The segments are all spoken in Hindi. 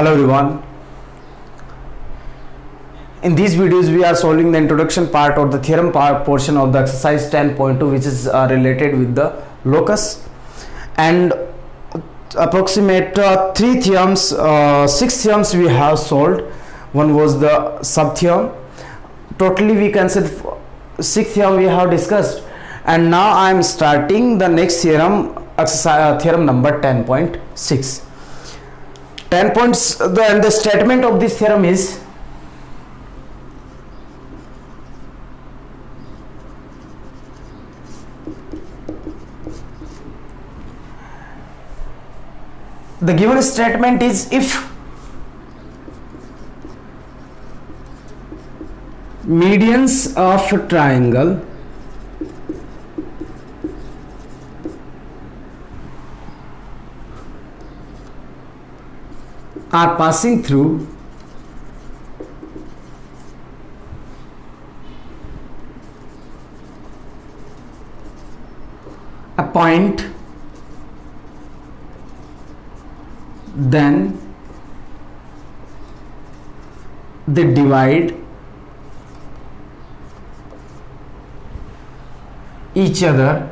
Hello everyone. In these videos we are solving the introduction part or the theorem part portion of the exercise 10.2, which is related with the locus, and approximate three theorems, six theorems we have solved. One was the sub theorem. Totally we can say six theorem we have discussed, and now I am starting the next theorem, exercise theorem number 10.6. 10 points. The statement of this theorem is the given statement is if medians of triangle are passing through a point, then they divide each other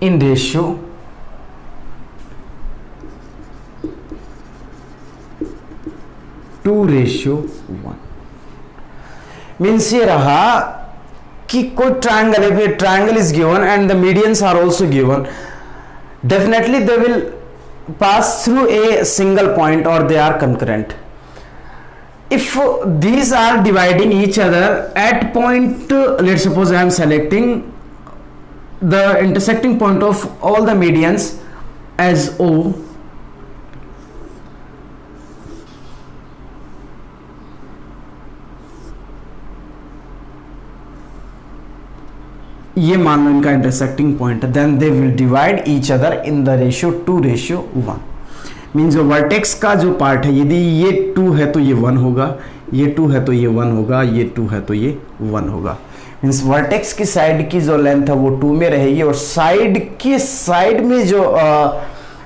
in ratio 2:1. Means ये रहा कि कोई ट्रायंगल है, triangle is given and the medians are also given. Definitely they will pass through a single point or they are concurrent. If these are dividing each other at point, let's suppose I am selecting the intersecting point of all the medians as O. ये मान लो इनका intersecting point, then they will divide each other in the ratio 2:1. Means जो वर्टेक्स का जो पार्ट है, यदि ये 2 है तो ये 1 होगा, ये 2 है तो ये 1 होगा, ये 2 है तो ये 1 होगा. मीन्स वर्टेक्स की साइड की जो लेंथ है वो 2 में रहेगी और साइड में जो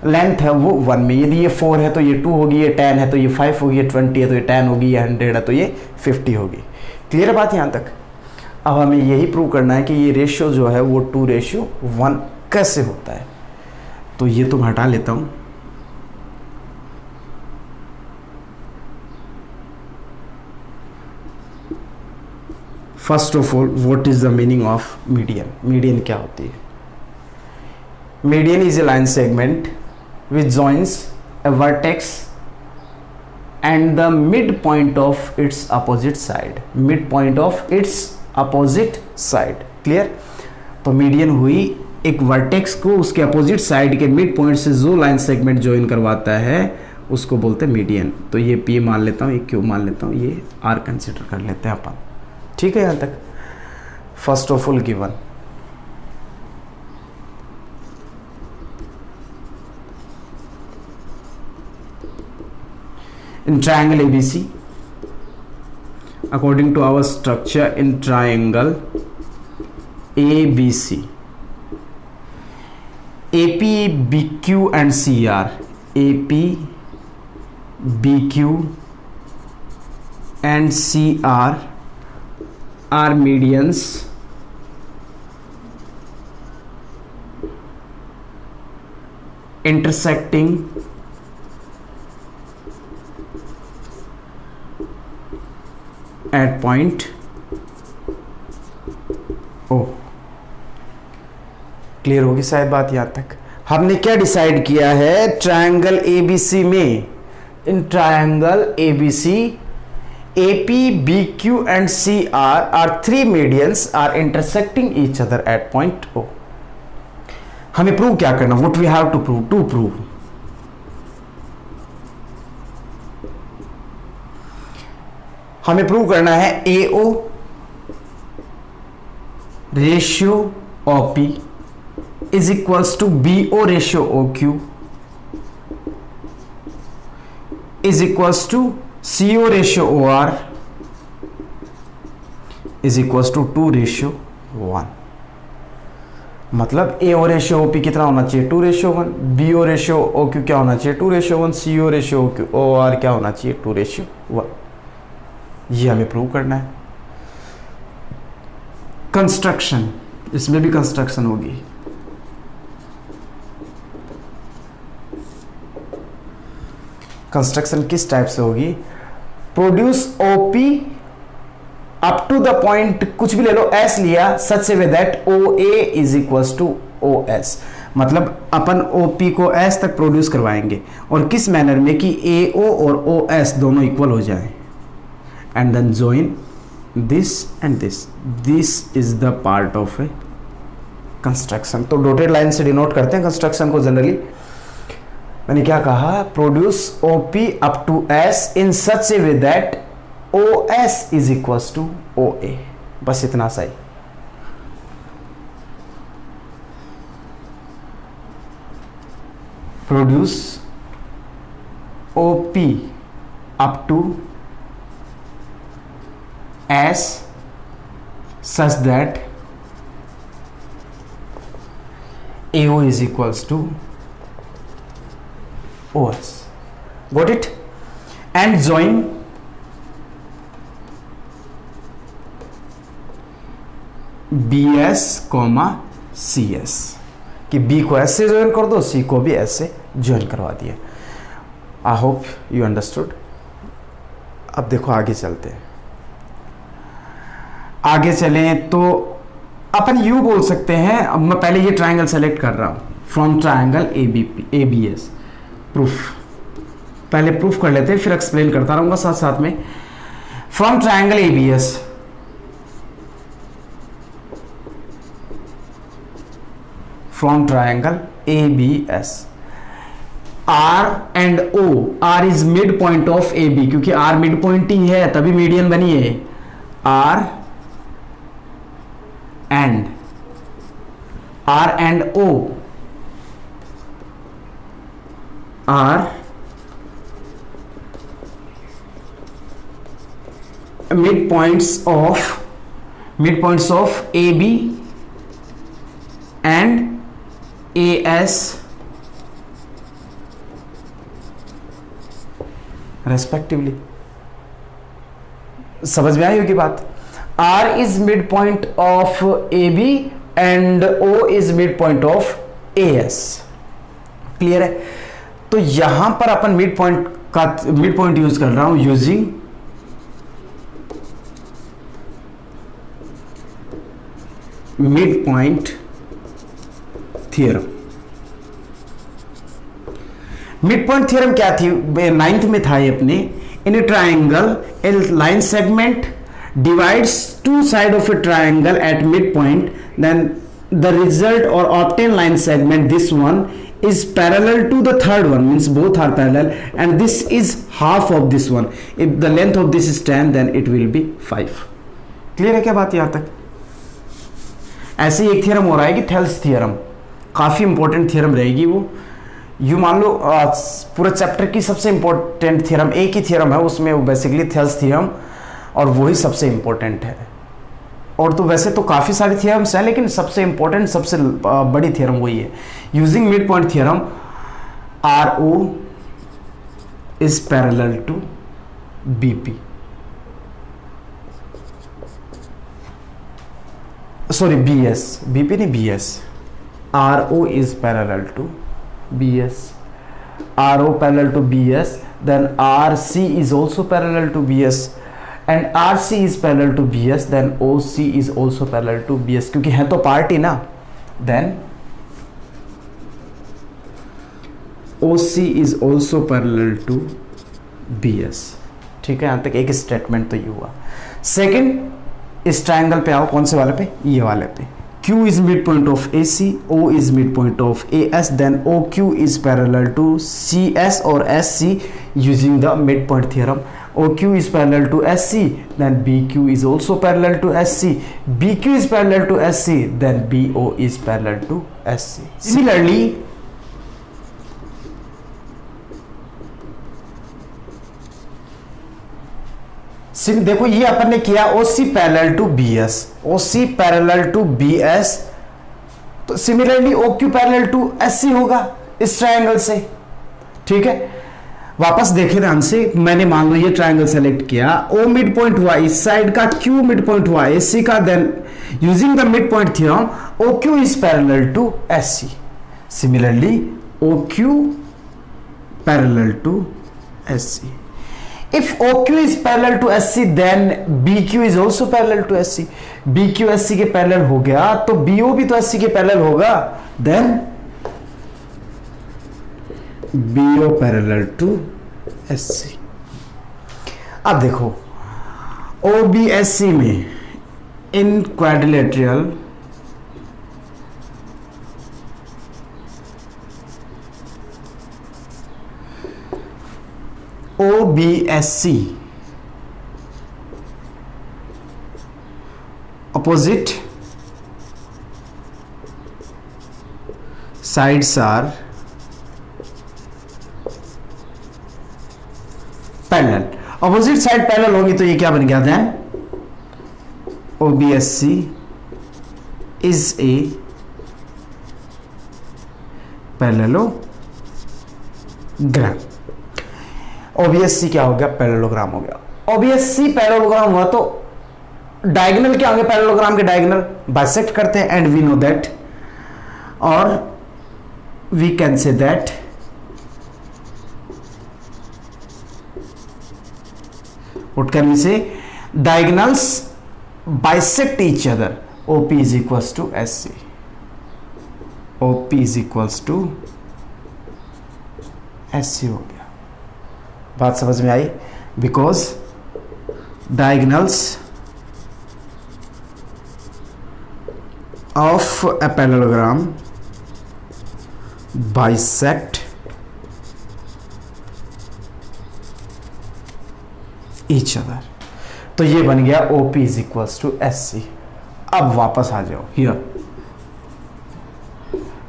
लेंथ है वो 1 में. यदि ये 4 है तो ये 2 होगी, ये 10 है तो ये 5 होगी, ये 20 है तो ये 10 होगी, ये 100 है तो ये 50 होगी. क्लियर बात यहाँ तक? अब हमें यही प्रूव करना है कि ये रेशियो जो है वो 2:1 कैसे होता है. तो ये तो हटा लेता हूं. First of all, what is the meaning of median? Median क्या होती है? Median is a line segment which joins A vertex and the mid point of its opposite side. Mid point of its opposite side. Clear? तो मीडियन हुई एक वर्टेक्स को उसके अपोजिट साइड के मिड पॉइंट से जो लाइन सेगमेंट ज्वाइन करवाता है उसको बोलते हैं मीडियन. तो ये P मान लेता हूँ, ये Q मान लेता हूँ, ये R कंसिडर कर लेते हैं अपन. ठीक है यहाँ तक? First of all given in triangle ABC, according to our structure in triangle ABC, AP, BQ and CR, AP, BQ and CR are medians intersecting at point O. Clear होगी शायद बात यहाँ तक? हमने क्या डिसाइड किया है ट्रायंगल ABC में? In triangle ABC, AP, BQ and CR are three medians are intersecting each other at point O. हमें प्रूव क्या करना? What we have to prove? To prove हमें प्रूव करना है AO ratio OP is equals to BO ratio OQ is equals to CO ratio OR is equals to 2:1. मतलब ए ओ रेशियो ओ पी कितना होना चाहिए 2:1, B O ratio O Q क्या होना चाहिए 2:1, C O ratio O Q O R क्या होना चाहिए 2:1। ये हमें प्रूव करना है। कंस्ट्रक्शन, इसमें भी कंस्ट्रक्शन होगी। कंस्ट्रक्शन किस टाइप से होगी, produce OP up to the point, कुछ भी ले लो, एस लिया, such way that O A is equals to O S, मतलब अपन ओपी को एस तक प्रोड्यूस करवाएंगे और किस मैनर में कि ए ओ और ओ एस दोनों इक्वल हो जाए, and then join this and this, this is the part of a construction. तो डॉटेड लाइन से डिनोट करते हैं कंस्ट्रक्शन को जनरली। मैंने क्या कहा, produce OP up to S in such a way that O S is equals to O A, बस इतना सा ही। Produce OP up to S such that AO is equals to OS. Got it? And join BS, CS कि B को S से ज्वाइन कर दो, C को भी S से ज्वाइन करवा दिया। I hope you understood. अब देखो आगे चलते हैं। आगे चलें तो अपन यू बोल सकते हैं, अब मैं पहले ये ट्रायंगल सेलेक्ट कर रहा हूं, फ्रॉम ट्रायंगल ABS प्रूफ, पहले प्रूफ कर लेते हैं फिर एक्सप्लेन करता रहूंगा साथ साथ में। From triangle ABS, from triangle ABS, R and O, R is mid point of AB, क्योंकि R मिड पॉइंट ही है तभी मीडियन बनी है। R and O are midpoints of AB and AS respectively। समझ में आई होगी बात। R is midpoint of AB and O is midpoint of AS। Clear है? तो यहां पर अपन मिड पॉइंट यूज कर रहा हूं using mid point theorem. Mid point theorem क्या थी, 9th में था ये अपने। In a triangle a line segment divides two sides of a triangle at midpoint, then the result or obtained line segment, this one is parallel to the third one, means both are parallel, and this is half of this one. If the length of this is 10, then it will be 5। Clear है क्या बात यहां तक? ऐसे ही एक थियरम हो रहा है कि थेल्स थियरम, काफी इंपॉर्टेंट थियरम रहेगी वो। यू मान लो पूरा चैप्टर की सबसे इंपॉर्टेंट थियरम एक ही थियरम है, उसमें बेसिकली थेल्स थियरम, और वही सबसे इंपॉर्टेंट है। और तो वैसे तो काफ़ी सारी थियरम्स हैं, लेकिन सबसे इंपॉर्टेंट सबसे बड़ी थियरम वही है। Using mid point theorem, RO is parallel to BP, sorry BS, BP नहीं BS, RO is parallel to BS, RO parallel to BS, then RC is also parallel to BS, and RC is parallel to BS, then OC is also parallel to BS, क्योंकि है तो पार्ट ही ना। then OC is also parallel to BS। ठीक है, यहां तक एक स्टेटमेंट तो ये हुआ। सेकंड, इस ट्रायंगल पे आओ, कौन से वाले पे, ये वाले पे। Q is midpoint of AC, O is midpoint of AS, then OQ is parallel to CS or SC using the midpoint theorem। OQ is parallel to SC, then BQ is also parallel to SC, BQ is parallel to SC, then BO is parallel to SC। Similarly, देखो ये अपन ने किया OC parallel to BS, OC parallel to BS तो similarly O Q parallel to S C होगा इस ट्रायंगल से, ठीक है। वापस देखें ध्यान से, मैंने मान लो ये ट्रायंगल सेलेक्ट किया, ओ मिड पॉइंट हुआ इस साइड का, क्यू मिड पॉइंट हुआ एस सी का, then using the mid point theorem O Q is parallel to S C. Similarly O Q parallel to S C. If OQ is parallel to SC, then BQ is also parallel to SC. BQ SC के पैरेलल हो गया तो BO भी तो SC के पैरेलल होगा, then BO parallel to SC। अब देखो OBSC में in quadrilateral OBSC opposite sides are parallel. Opposite side parallel होगी तो ये क्या बन गया, then OBSC is a parallelogram. OBSC क्या हो गया, पैरेललोग्राम हो गया। OBSC पैरेललोग्राम हुआ तो डायगोनल क्या होंगे पैरेललोग्राम के, डायगोनल बाइसेक्ट करते हैं, एंड वी नो दैट, और we can say that what can we say, diagonals bisect each other, OP is equals to SC, OP is equals to SC हो गया। बात समझ में आई, because diagonals of a parallelogram bisect each other, तो ये बन गया OP is equals to SC। अब वापस आ जाओ हियर,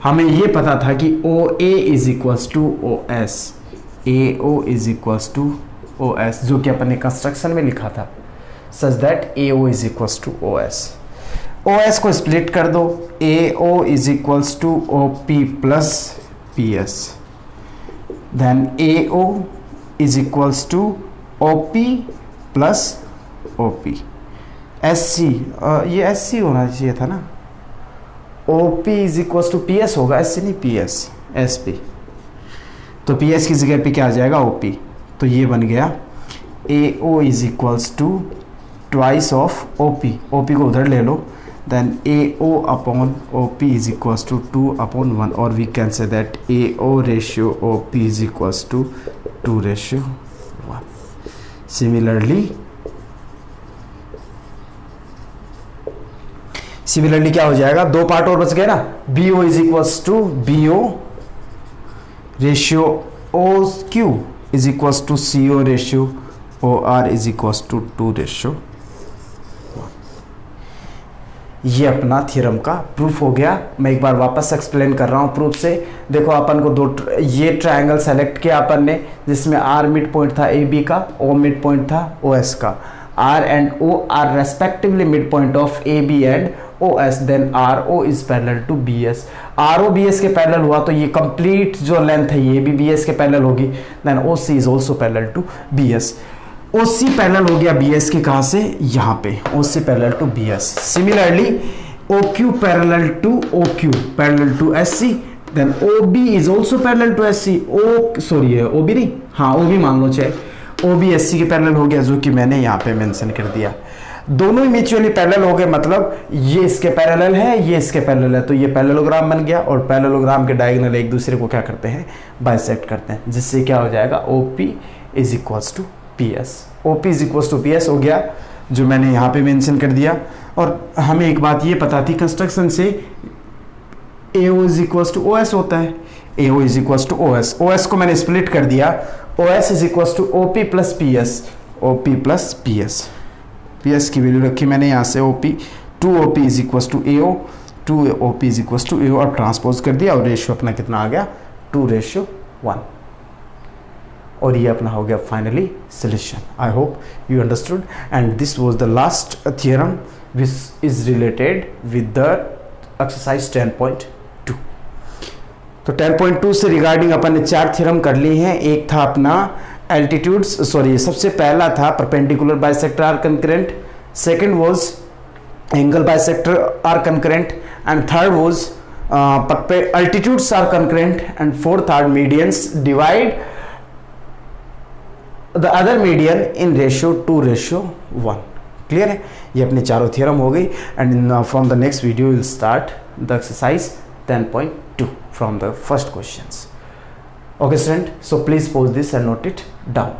हमें ये पता था कि OA is equals to OS, AO is equals to OS, जो कि अपन ने कंस्ट्रक्शन में लिखा था, सच that AO is equals to OS। OS को स्प्लिट कर दो, AO is equals to OP plus PS, then AO is equals to OP plus OP। SC ये SC होना चाहिए था ना, OP is equals to PS होगा, SC नहीं PS, SP, तो PS की जगह पे क्या आ जाएगा, OP। तो ये बन गया AO is equals to twice of OP, OP को उधर ले लो, then AO upon OP is equals to 2/1, और we can say that AO ratio OP is equals to 2/1। Similarly क्या हो जाएगा, दो पार्ट और बच गए ना, BO is equals to BO ratio OQ is equals to CO ratio OR is equals to 2/1। ये अपना थ्योरम का प्रूफ हो गया। मैं एक बार वापस एक्सप्लेन कर रहा हूँ प्रूफ से। देखो अपन को ये ट्रायंगल सेलेक्ट किया अपन ने, जिसमें R मिड पॉइंट था AB का, O मिड पॉइंट था OS का। R and O are respectively mid point of AB and OS, then RO is parallel to BS। RO BS के पैरेलल हुआ तो ये कंप्लीट जो लेंथ है ये भी BS के पैरेलल होगी, then OC is also parallel to BS। OC parallel हो गया BS के, कहाँ से, यहाँ पे, OC parallel to BS। Similarly OQ parallel to OQ parallel to SC, then OB is also parallel to SC। OB नहीं, हाँ OB मान लो, चाहे OB SC के पैरेलल हो गया, जो कि मैंने यहाँ पे मेंशन कर दिया। दोनों ही म्यूचुअली पैरेलल हो गए, मतलब ये इसके पैरेलल है, ये इसके पैरेलल है, तो ये पैरेललोग्राम बन गया। और पैरेललोग्राम के डायगोनल एक दूसरे को क्या करते हैं, बाइसेक्ट करते हैं, जिससे क्या हो जाएगा, OP is equals to PS। OP is equals to PS हो गया, जो मैंने यहाँ पे मेंशन कर दिया। और हमें एक बात ये पता थी कंस्ट्रक्शन से, AO is equals to OS होता है, AO is equals to OS। OS को मैंने स्प्लिट कर दिया, OS is equals to OP plus PS, OP plus PS। PS की वैल्यू रखी मैंने यहाँ से, OP 2OP is equals to AO, 2OP is equals to AO, और ट्रांसपोज कर दिया, और रेशियो अपना कितना आ गया, 2/1। और ये अपना हो गया finally solution. I hope you understood, and this was the last theorem which is related with the exercise 10.2। तो 10.2 से रिगार्डिंग अपन ने 4 थ्योरम कर ली हैं। एक था अपना एल्टीट्यूड्स, सॉरी सबसे पहला था perpendicular bisector are concurrent, second was angle bisector are concurrent, and third was altitudes are concurrent, and fourth are medians divide the other median in ratio 2:1। Clear है, ये अपने चारों थ्योरम हो गई। And from the next video will start the exercise 10.2 from the first questions. Okay student, so please post this and note it down.